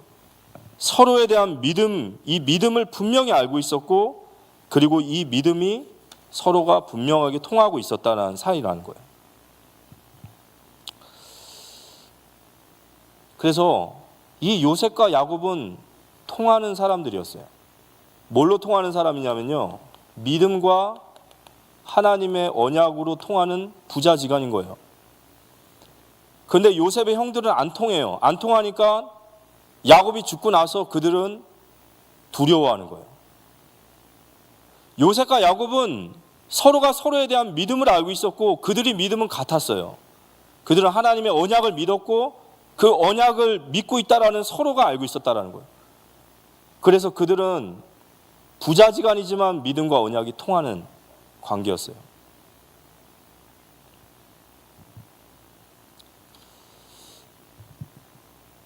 서로에 대한 믿음, 이 믿음을 분명히 알고 있었고, 그리고 이 믿음이 서로가 분명하게 통하고 있었다는 사이라는 거예요. 그래서 이 요셉과 야곱은 통하는 사람들이었어요. 뭘로 통하는 사람이냐면요, 믿음과 하나님의 언약으로 통하는 부자지간인 거예요. 그런데 요셉의 형들은 안 통해요. 안 통하니까 야곱이 죽고 나서 그들은 두려워하는 거예요. 요셉과 야곱은 서로가 서로에 대한 믿음을 알고 있었고 그들의 믿음은 같았어요. 그들은 하나님의 언약을 믿었고 그 언약을 믿고 있다라는 서로가 알고 있었다라는 거예요. 그래서 그들은 부자지간이지만 믿음과 언약이 통하는 관계였어요.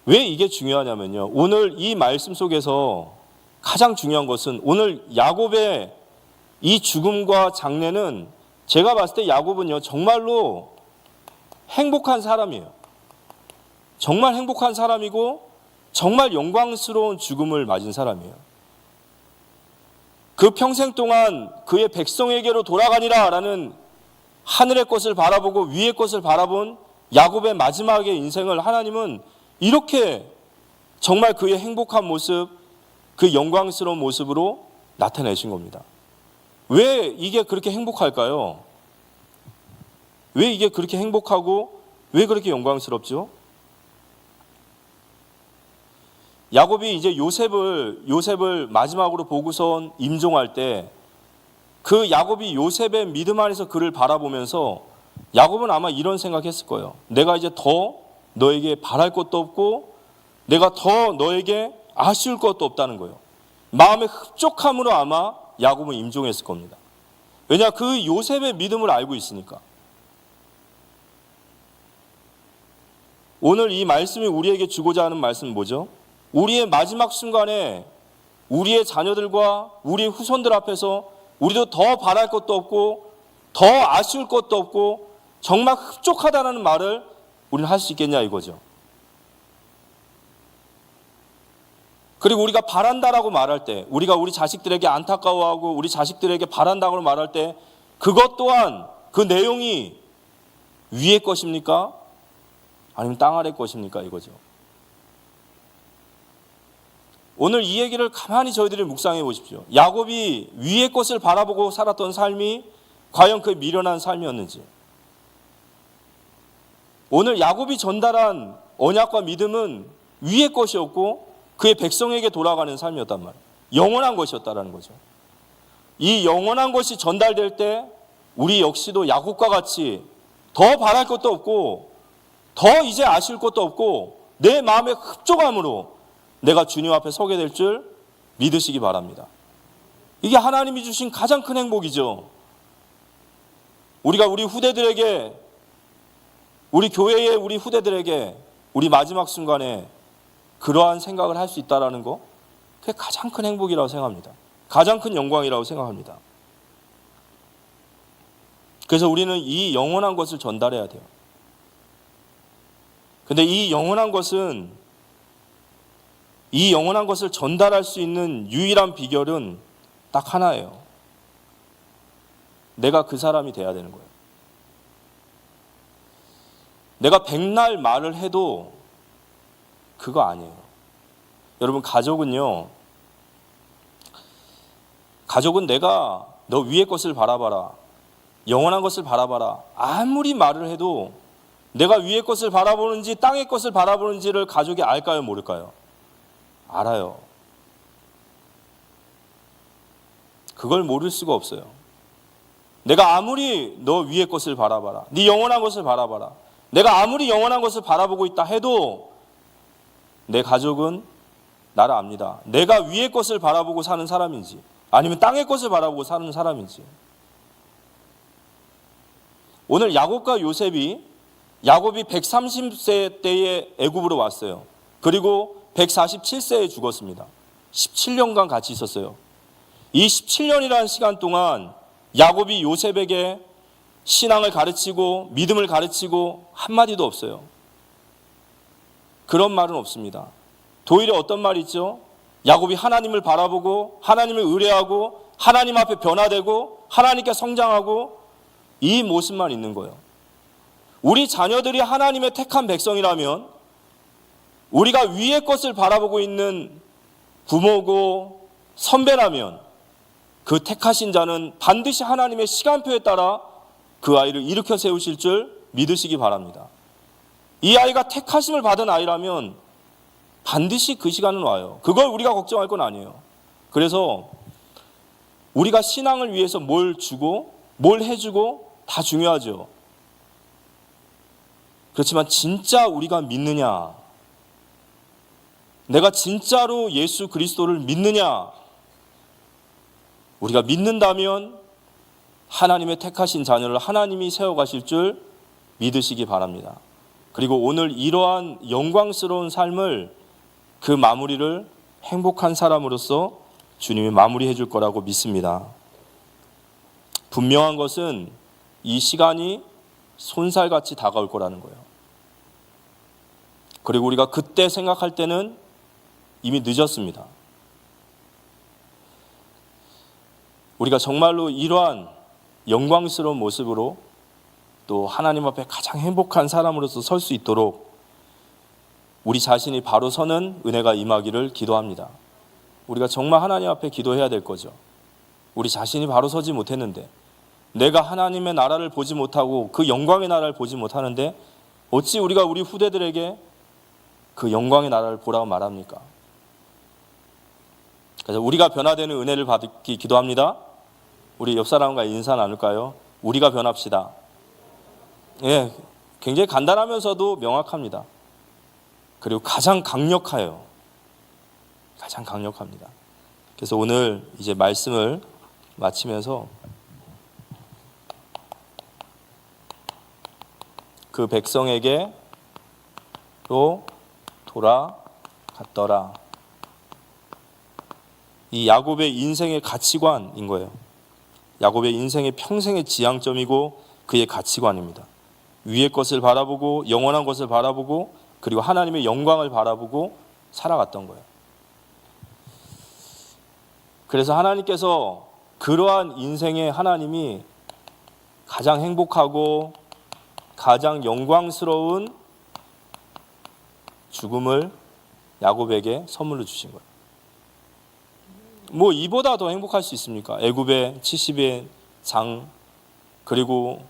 왜 이게 중요하냐면요, 오늘 이 말씀 속에서 가장 중요한 것은 오늘 야곱의 이 죽음과 장례는, 제가 봤을 때 야곱은요 정말로 행복한 사람이에요. 정말 행복한 사람이고 정말 영광스러운 죽음을 맞은 사람이에요. 그 평생 동안 그의 백성에게로 돌아가니라 라는 하늘의 것을 바라보고 위의 것을 바라본 야곱의 마지막의 인생을 하나님은 이렇게 정말 그의 행복한 모습, 그 영광스러운 모습으로 나타내신 겁니다. 왜 이게 그렇게 행복할까요? 왜 이게 그렇게 행복하고 왜 그렇게 영광스럽죠? 야곱이 이제 요셉을 마지막으로 보고선 임종할 때 그 야곱이 요셉의 믿음 안에서 그를 바라보면서 야곱은 아마 이런 생각했을 거예요. 내가 이제 더 너에게 바랄 것도 없고 내가 더 너에게 아쉬울 것도 없다는 거예요. 마음의 흡족함으로 아마 야곱은 임종했을 겁니다. 왜냐, 그 요셉의 믿음을 알고 있으니까. 오늘 이 말씀이 우리에게 주고자 하는 말씀은 뭐죠? 우리의 마지막 순간에 우리의 자녀들과 우리의 후손들 앞에서 우리도 더 바랄 것도 없고 더 아쉬울 것도 없고 정말 흡족하다는 말을 우리는 할 수 있겠냐 이거죠. 그리고 우리가 바란다라고 말할 때, 우리가 우리 자식들에게 안타까워하고 우리 자식들에게 바란다고 말할 때 그것 또한 그 내용이 위의 것입니까? 아니면 땅 아래 것입니까? 이거죠. 오늘 이 얘기를 가만히 저희들이 묵상해 보십시오. 야곱이 위의 것을 바라보고 살았던 삶이 과연 그 미련한 삶이었는지. 오늘 야곱이 전달한 언약과 믿음은 위의 것이었고 그의 백성에게 돌아가는 삶이었단 말이에요. 영원한 것이었다라는 거죠. 이 영원한 것이 전달될 때 우리 역시도 야곱과 같이 더 바랄 것도 없고 더 이제 아쉬울 것도 없고 내 마음의 흡족함으로 내가 주님 앞에 서게 될 줄 믿으시기 바랍니다. 이게 하나님이 주신 가장 큰 행복이죠. 우리가 우리 후대들에게, 우리 교회의 우리 후대들에게 우리 마지막 순간에 그러한 생각을 할 수 있다는 거, 그게 가장 큰 행복이라고 생각합니다. 가장 큰 영광이라고 생각합니다. 그래서 우리는 이 영원한 것을 전달해야 돼요. 근데 이 영원한 것을 전달할 수 있는 유일한 비결은 딱 하나예요. 내가 그 사람이 돼야 되는 거예요. 내가 백날 말을 해도 그거 아니에요. 여러분, 가족은 내가 너 위의 것을 바라봐라, 영원한 것을 바라봐라, 아무리 말을 해도 내가 위의 것을 바라보는지 땅의 것을 바라보는지를 가족이 알까요, 모를까요? 알아요. 그걸 모를 수가 없어요. 내가 아무리 너 위의 것을 바라봐라, 네 영원한 것을 바라봐라, 내가 아무리 영원한 것을 바라보고 있다 해도 내 가족은 나를 압니다. 내가 위의 것을 바라보고 사는 사람인지 아니면 땅의 것을 바라보고 사는 사람인지. 오늘 야곱과 요셉이, 야곱이 130세 때에 애굽으로 왔어요. 그리고 147세에 죽었습니다. 17년간 같이 있었어요. 이 17년이라는 시간 동안 야곱이 요셉에게 신앙을 가르치고 믿음을 가르치고 한마디도 없어요. 그런 말은 없습니다. 도리어 어떤 말이 있죠? 야곱이 하나님을 바라보고 하나님을 의뢰하고 하나님 앞에 변화되고 하나님께 성장하고 이 모습만 있는 거예요. 우리 자녀들이 하나님의 택한 백성이라면 우리가 위의 것을 바라보고 있는 부모고 선배라면 그 택하신 자는 반드시 하나님의 시간표에 따라 그 아이를 일으켜 세우실 줄 믿으시기 바랍니다. 이 아이가 택하심을 받은 아이라면 반드시 그 시간은 와요. 그걸 우리가 걱정할 건 아니에요. 그래서 우리가 신앙을 위해서 뭘 주고 뭘 해주고 다 중요하죠. 그렇지만 진짜 우리가 믿느냐, 내가 진짜로 예수 그리스도를 믿느냐, 우리가 믿는다면 하나님의 택하신 자녀를 하나님이 세워가실 줄 믿으시기 바랍니다. 그리고 오늘 이러한 영광스러운 삶을, 그 마무리를 행복한 사람으로서 주님이 마무리해 줄 거라고 믿습니다. 분명한 것은 이 시간이 손살같이 다가올 거라는 거예요. 그리고 우리가 그때 생각할 때는 이미 늦었습니다. 우리가 정말로 이러한 영광스러운 모습으로 또 하나님 앞에 가장 행복한 사람으로서 설 수 있도록 우리 자신이 바로 서는 은혜가 임하기를 기도합니다. 우리가 정말 하나님 앞에 기도해야 될 거죠. 우리 자신이 바로 서지 못했는데, 내가 하나님의 나라를 보지 못하고 그 영광의 나라를 보지 못하는데 어찌 우리가 우리 후대들에게 그 영광의 나라를 보라고 말합니까? 그래서 우리가 변화되는 은혜를 받기 기도합니다. 우리 옆 사람과 인사 나눌까요? 우리가 변합시다. 예, 굉장히 간단하면서도 명확합니다. 그리고 가장 강력해요. 가장 강력합니다. 그래서 오늘 이제 말씀을 마치면서 그 백성에게 또 돌아갔더라. 이 야곱의 인생의 가치관인 거예요. 야곱의 인생의 평생의 지향점이고 그의 가치관입니다. 위의 것을 바라보고 영원한 것을 바라보고 그리고 하나님의 영광을 바라보고 살아갔던 거예요. 그래서 하나님께서 그러한 인생의 하나님이 가장 행복하고 가장 영광스러운 죽음을 야곱에게 선물로 주신 거예요. 뭐 이보다 더 행복할 수 있습니까? 애굽의 70의 장, 그리고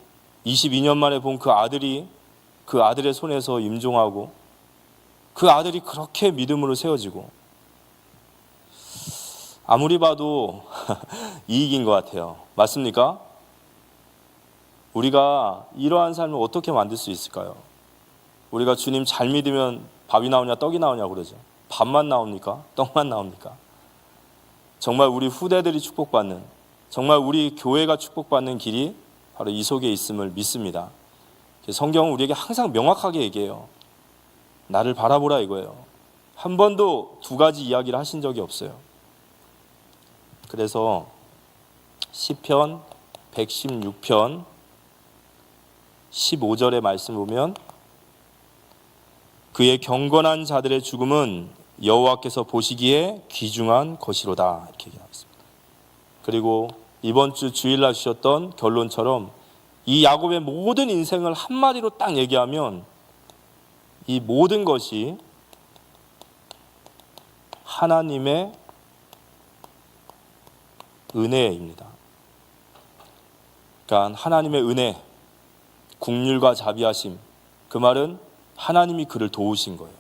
22년 만에 본 그 아들이 그 아들의 손에서 임종하고 그 아들이 그렇게 믿음으로 세워지고, 아무리 봐도 이익인 것 같아요. 맞습니까? 우리가 이러한 삶을 어떻게 만들 수 있을까요? 우리가 주님 잘 믿으면 밥이 나오냐 떡이 나오냐 그러죠. 밥만 나옵니까? 떡만 나옵니까? 정말 우리 후대들이 축복받는, 정말 우리 교회가 축복받는 길이 바로 이 속에 있음을 믿습니다. 성경은 우리에게 항상 명확하게 얘기해요. 나를 바라보라 이거예요. 한 번도 두 가지 이야기를 하신 적이 없어요. 그래서 시편 116편 15절의 말씀 보면 그의 경건한 자들의 죽음은 여호와께서 보시기에 귀중한 것이로다 이렇게 얘기하고 있습니다. 그리고 이번 주 주일날 주셨던 결론처럼 이 야곱의 모든 인생을 한마디로 딱 얘기하면 이 모든 것이 하나님의 은혜입니다. 그러니까 하나님의 은혜, 긍휼과 자비하심, 그 말은 하나님이 그를 도우신 거예요.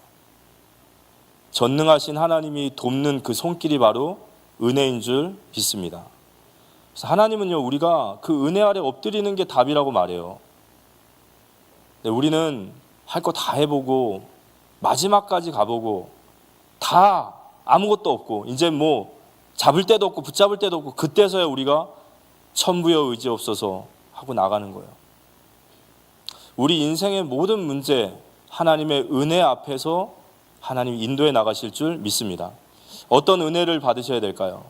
전능하신 하나님이 돕는 그 손길이 바로 은혜인 줄 믿습니다. 그래서 하나님은요, 우리가 그 은혜 아래 엎드리는 게 답이라고 말해요. 우리는 할 거 다 해보고 마지막까지 가보고 다 아무것도 없고 이제 뭐 잡을 데도 없고 붙잡을 데도 없고 그때서야 우리가 천부여 의지 없어서 하고 나가는 거예요. 우리 인생의 모든 문제, 하나님의 은혜 앞에서 하나님이 인도해 나가실 줄 믿습니다. 어떤 은혜를 받으셔야 될까요?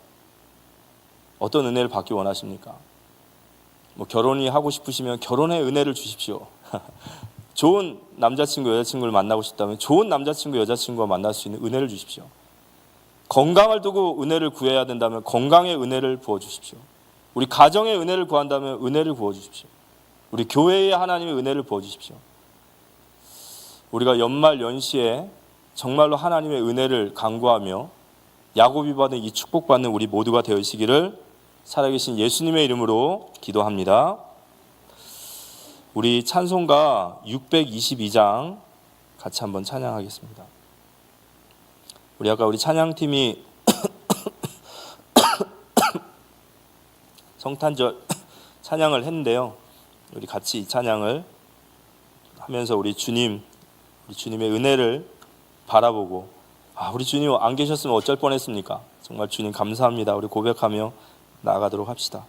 어떤 은혜를 받기 원하십니까? 뭐 결혼이 하고 싶으시면 결혼의 은혜를 주십시오. 좋은 남자친구, 여자친구를 만나고 싶다면 좋은 남자친구, 여자친구와 만날 수 있는 은혜를 주십시오. 건강을 두고 은혜를 구해야 된다면 건강의 은혜를 부어주십시오. 우리 가정의 은혜를 구한다면 은혜를 부어주십시오. 우리 교회의 하나님의 은혜를 부어주십시오. 우리가 연말 연시에 정말로 하나님의 은혜를 간구하며 야곱이 받은 이 축복받는 우리 모두가 되시기를 살아계신 예수님의 이름으로 기도합니다. 우리 찬송가 622장 같이 한번 찬양하겠습니다. 우리 찬양팀이 성탄절 찬양을 했는데요. 우리 같이 이 찬양을 하면서 우리 주님의 은혜를 바라보고, 우리 주님 안 계셨으면 어쩔 뻔했습니까? 정말 주님 감사합니다. 우리 고백하며 나아가도록 합시다.